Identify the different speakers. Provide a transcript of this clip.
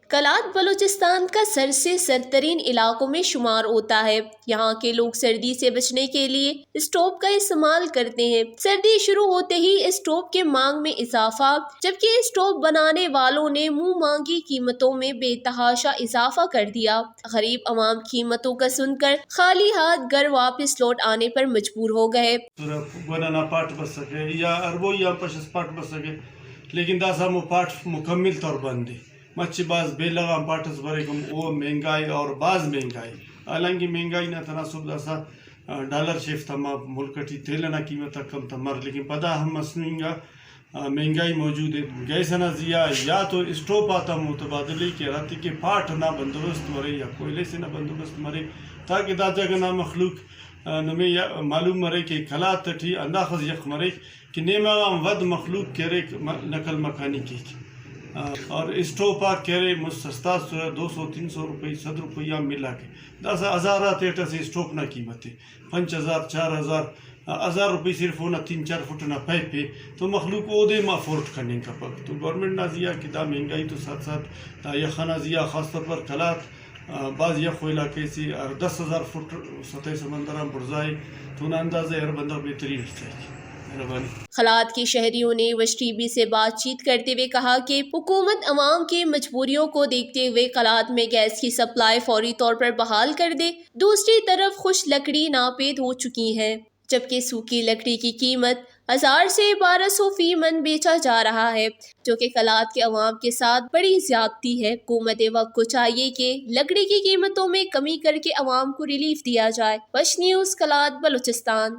Speaker 1: کلات بلوچستان کا سر سے سرترین علاقوں میں شمار ہوتا ہے۔ یہاں کے لوگ سردی سے بچنے کے لیے اسٹوو کا استعمال کرتے ہیں۔ سردی شروع ہوتے ہی اسٹوو کے مانگ میں اضافہ، جبکہ اسٹوو بنانے والوں نے منہ مانگی قیمتوں میں بے تحاشا اضافہ کر دیا۔ غریب عوام قیمتوں کا سن کر خالی ہاتھ گھر واپس لوٹ آنے پر مجبور ہو گئے۔
Speaker 2: لیکن داسا مو پاٹ مکمل طور بند ہے مچ بعض بے لگام پاٹس برے کم وہ مہنگائی اور بعض مہنگائی حالانکہ مہنگائی نہ تناسب داسا ڈالر شیف تھا ملکٹی تیلنا قیمت کم تھا مر لیکن پدا ہم مسنوئنگا مہنگائی موجود ہے گیس نہ زیا یا تو اسٹوو پاتا متبادلی کے راتی کے پاٹ نہ بندوبست مرے یا کوئلے سے نہ بندوبست مرے تاکہ دا جگہ نہ مخلوق نمی معلوم مرے کہ کلات تٹھی انداخذ یک مرے کہ نیمہ ود مخلوق کرے نقل مکانی کی اور اسٹوو پاک کرے سستا 200-300 روپے 100 روپیہ ملا کے داسا ہزارات ایٹا سے اسٹوو نہ قیمت ہے 5000 4000 روپے صرف ہونا 3-4 فٹ نہ پیپ پہ تو مخلوق او دے ما فورٹ کرنے کا پک تو گورنمنٹ نہ زیا کہ دا مہنگائی تو ساتھ ساتھ یخانہ زیا خاص طور پر کلات بعض یخ علاقے سے 10,000 فٹ سطح سمندر برزائے تو نہ اندازہ ہر بندہ بہترین چاہیے۔
Speaker 1: کلات کے شہریوں نے وش ٹی وی سے بات چیت کرتے ہوئے کہا کہ حکومت عوام کی مجبوریوں کو دیکھتے ہوئے کلات میں گیس کی سپلائی فوری طور پر بحال کر دے۔ دوسری طرف خشک لکڑی ناپید ہو چکی ہے، جبکہ سوکھی لکڑی کی قیمت 1000 سے 1200 فی من بیچا جا رہا ہے، جو کہ کلات کے عوام کے ساتھ بڑی زیادتی ہے۔ حکومت وقت کو چاہیے کہ لکڑی کی قیمتوں میں کمی کر کے عوام کو ریلیف دیا جائے۔ وش نیوز کلات بلوچستان۔